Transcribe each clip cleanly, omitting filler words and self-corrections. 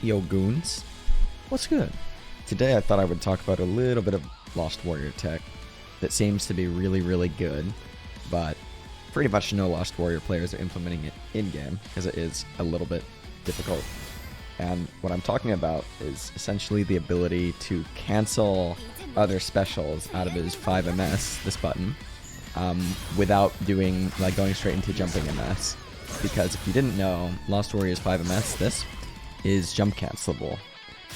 Yo goons, what's good? Today I thought I would talk about a little bit of Lost Warrior tech that seems to be really good, but pretty much no Lost Warrior players are implementing it in-game because it is a little bit difficult. And what I'm talking about is essentially the ability to cancel other specials out of his 5ms, this button, without doing, like, going straight into jumping MS. Because if you didn't know, Lost Warrior's 5ms, this, is jump cancelable.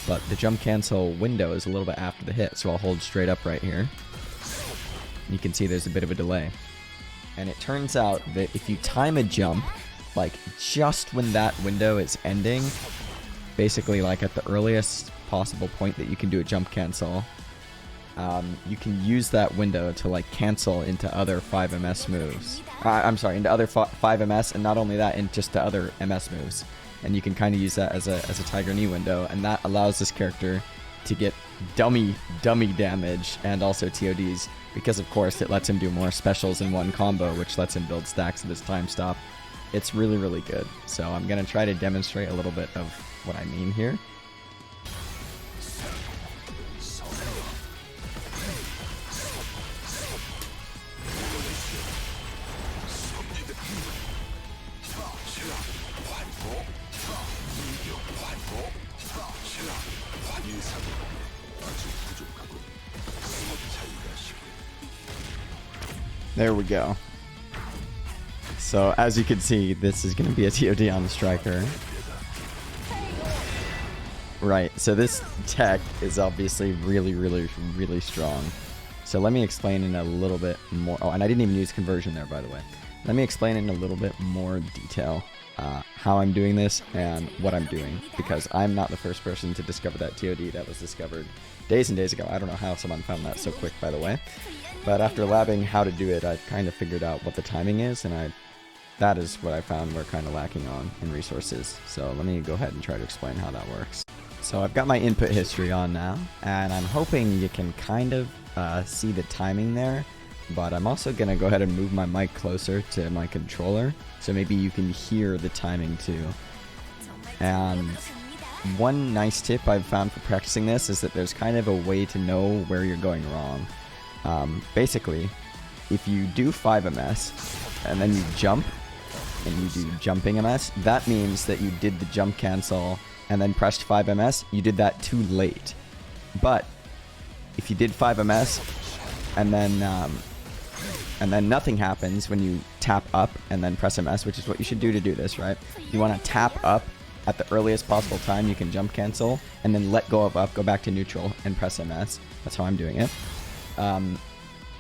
But the jump cancel window is a little bit after the hit, so I'll hold straight up right here. You can see there's a bit of a delay. And it turns out that if you time a jump, like just when that window is ending, basically like at the earliest possible point that you can do a jump cancel, you can use that window to like cancel into other 5ms moves. Into other 5ms, and not only that, into just the other MS moves. And you can kind of use that as a Tiger Knee window, and that allows this character to get dummy damage and also TODs, because of course it lets him do more specials in one combo, which lets him build stacks of his time stop. It's really good. So I'm going to try to demonstrate a little bit of what I mean here. There we go. So as you can see, this is going to be a TOD on the striker. Right, so this tech is obviously really strong. So let me explain in a little bit more. Oh, and I didn't even use conversion there, by the way. Let me explain in a little bit more detail how I'm doing this and what I'm doing, because I'm not the first person to discover that TOD. That was discovered days and days ago. I don't know how someone found that so quick, by the way. But after labbing how to do it, I kind of figured out what the timing is, and that is what I found we're kind of lacking on in resources. So let me go ahead and try to explain how that works. So I've got my input history on now, and I'm hoping you can kind of see the timing there, but I'm also going to go ahead and move my mic closer to my controller, so maybe you can hear the timing too. And one nice tip I've found for practicing this is that there's kind of a way to know where you're going wrong. Basically, if you do 5ms and then you jump and you do jumping MS, that means that you did the jump cancel and then pressed 5ms. You did that too late. But if you did 5ms and then nothing happens when you tap up and then press MS, which is what you should do to do this, right? You want to tap up at the earliest possible time you can jump cancel, and then let go of up, go back to neutral, and press MS. That's how I'm doing it.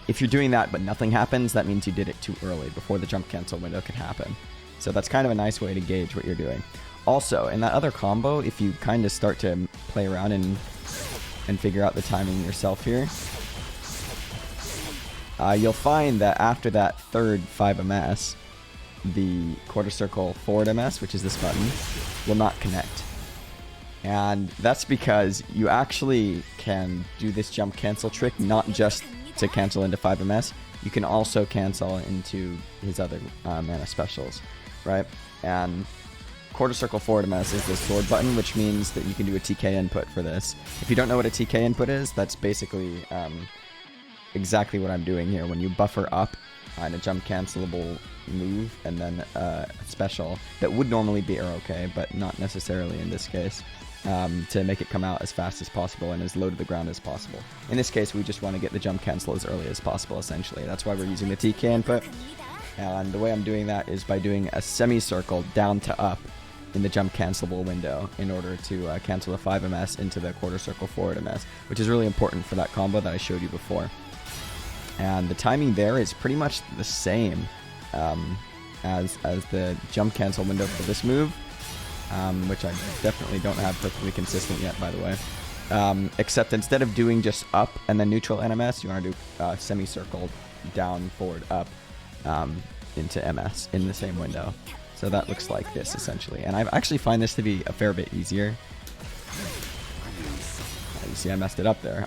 If you're doing that but nothing happens, that means you did it too early, before the jump cancel window could happen. So that's kind of a nice way to gauge what you're doing. Also, in that other combo, if you kind of start to play around and figure out the timing yourself here, you'll find that after that third 5ms, the quarter circle forward MS, which is this button, will not connect. And that's because you actually can do this jump cancel trick not just to cancel into 5ms, you can also cancel into his other mana specials, right? And quarter circle forward MS is this sword button, which means that you can do a TK input for this. If you don't know what a TK input is, that's basically exactly what I'm doing here. When you buffer up on a jump cancelable move and then a special that would normally be arrow K, but not necessarily in this case, to make it come out as fast as possible and as low to the ground as possible. In this case, we just want to get the jump cancel as early as possible, essentially. That's why we're using the TK input. And the way I'm doing that is by doing a semicircle down to up in the jump cancelable window in order to cancel the 5ms into the quarter circle forward MS, which is really important for that combo that I showed you before. And the timing there is pretty much the same as the jump cancel window for this move, which I definitely don't have perfectly consistent yet, by the way. Except instead of doing just up and then neutral NMS, you want to do semicircle down, forward, up into MS in the same window. So that looks like this, essentially. And I actually find this to be a fair bit easier. You see I messed it up there.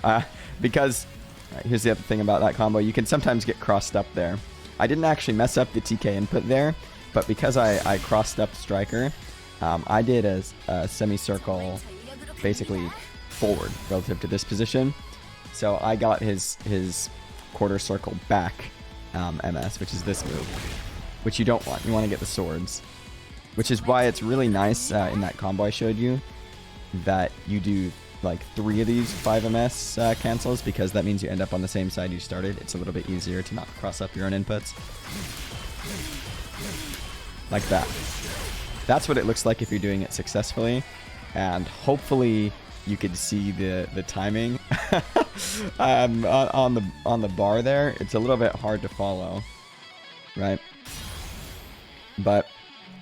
Because, right, here's the other thing about that combo. You can sometimes get crossed up there. I didn't actually mess up the TK input there, but because I crossed up Striker, I did a semicircle basically forward relative to this position. So I got his quarter circle back MS, which is this move, which you don't want. You want to get the swords, which is why it's really nice in that combo I showed you that you do like 3 of these 5 MS cancels, because that means you end up on the same side you started. It's a little bit easier to not cross up your own inputs. Like that. That's what it looks like if you're doing it successfully, and hopefully you could see the timing on the bar there. It's a little bit hard to follow, right? But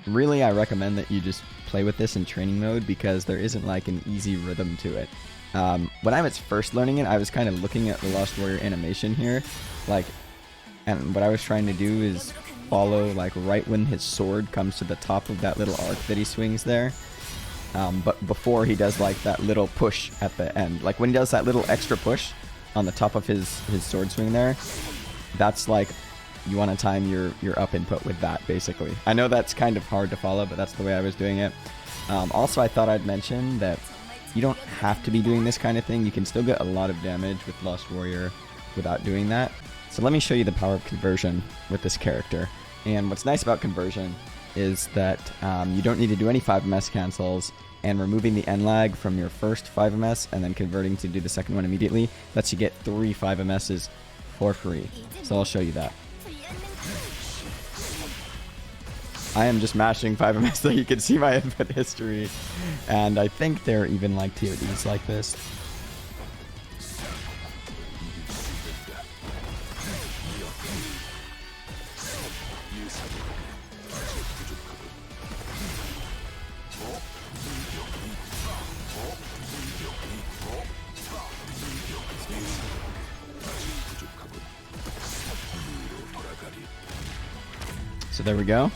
really, I recommend that you just play with this in training mode, because there isn't like an easy rhythm to it. When I was first learning it, I was kind of looking at the Lost Warrior animation here, like, and what I was trying to do is follow like right when his sword comes to the top of that little arc that he swings there. But before he does like that little push at the end, like when he does that little extra push on the top of his sword swing there, that's like, you want to time your up input with that, basically. I know that's kind of hard to follow, but that's the way I was doing it. Also, I thought I'd mention that you don't have to be doing this kind of thing. You can still get a lot of damage with Lost Warrior without doing that. So let me show you the power of conversion with this character. And what's nice about conversion is that you don't need to do any 5MS cancels, and removing the end lag from your first 5MS and then converting to do the second one immediately lets you get 3 5MSs for free. So I'll show you that. I am just mashing 5MS so you can see my input history, and I think they're even like TODs like this. So there we go.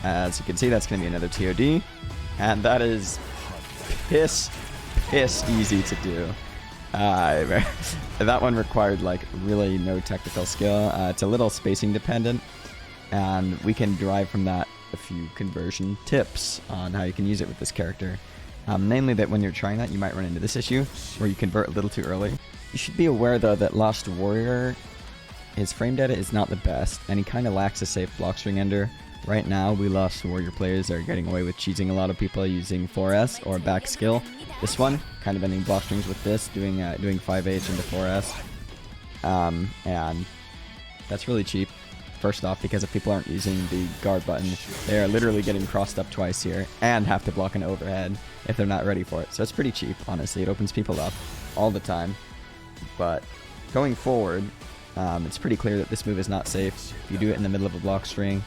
As you can see, that's going to be another TOD. And that is piss easy to do. That one required like really no technical skill. It's a little spacing dependent. And we can derive from that a few conversion tips on how you can use it with this character. Namely that when you're trying that, you might run into this issue where you convert a little too early. You should be aware though that Lost Warrior, his frame data is not the best, and he kind of lacks a safe block string ender. Right now, we Lost Warrior players are getting away with cheesing a lot of people using 4S or back skill. This one, kind of ending block strings with this, doing 5H into 4S. And that's really cheap. First off, because if people aren't using the guard button, they are literally getting crossed up twice here and have to block an overhead if they're not ready for it. So it's pretty cheap, honestly. It opens people up all the time. But going forward, it's pretty clear that this move is not safe. If you do it in the middle of a block string,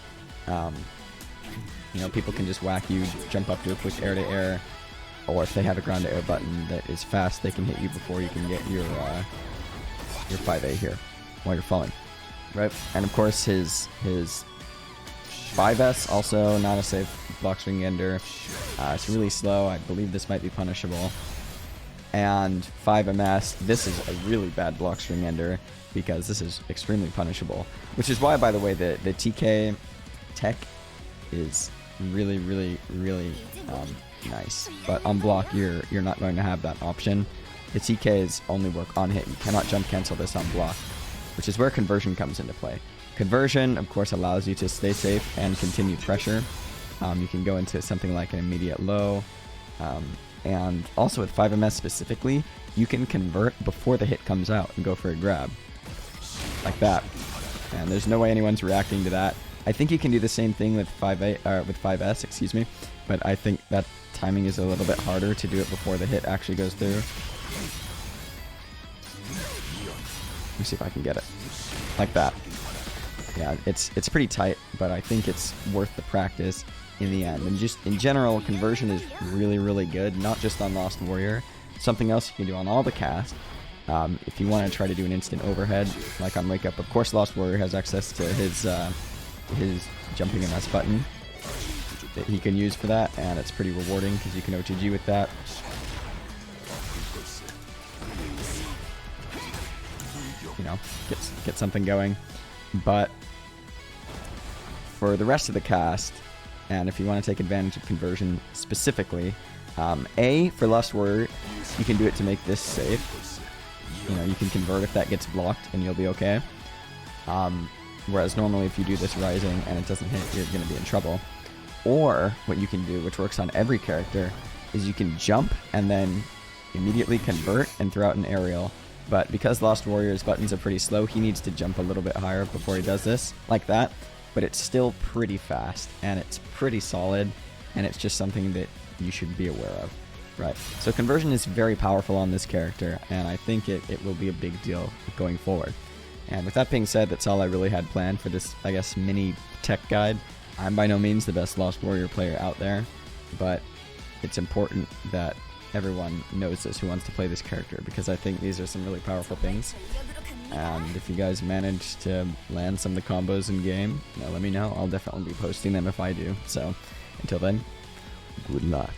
you know, people can just whack you, jump up to a quick air-to-air, or if they have a ground-to-air button that is fast, they can hit you before you can get your 5A here while you're falling, right? And of course, his 5S also not a safe block string ender. It's really slow. I believe this might be punishable. And 5MS, this is a really bad block string ender, because this is extremely punishable. Which is why, by the way, the TK tech is really nice. But on block, you're not going to have that option. The TKs only work on hit. You cannot jump cancel this on block, which is where conversion comes into play. Conversion, of course, allows you to stay safe and continue pressure. You can go into something like an immediate low. And also with 5MS specifically, you can convert before the hit comes out and go for a grab. Like that. And there's no way anyone's reacting to that. I think you can do the same thing with 5S, excuse me, but I think that timing is a little bit harder to do it before the hit actually goes through. Let me see if I can get it. Like that. Yeah, it's pretty tight, but I think it's worth the practice in the end. And just in general, conversion is really good, not just on Lost Warrior. Something else you can do on all the cast. If you want to try to do an instant overhead, like on Wake Up, of course Lost Warrior has access to his jumping MS button that he can use for that, and it's pretty rewarding because you can OTG with that. You know, get something going. But for the rest of the cast, And if you want to take advantage of conversion specifically, A, for Lost Warrior, you can do it to make this safe. You know, you can convert if that gets blocked and you'll be okay. Whereas normally if you do this Rising and it doesn't hit, you're going to be in trouble. Or what you can do, which works on every character, is you can jump and then immediately convert and throw out an aerial. But because Lost Warrior's buttons are pretty slow, he needs to jump a little bit higher before he does this, like that. But it's still pretty fast, and it's pretty solid, and it's just something that you should be aware of. Right, so conversion is very powerful on this character, and I think it will be a big deal going forward. And with that being said, that's all I really had planned for this, I guess, mini tech guide. I'm by no means the best Lost Warrior player out there, but it's important that everyone knows this who wants to play this character, because I think these are some really powerful things. And if you guys manage to land some of the combos in game, let me know. I'll definitely be posting them if I do. So until then, good luck.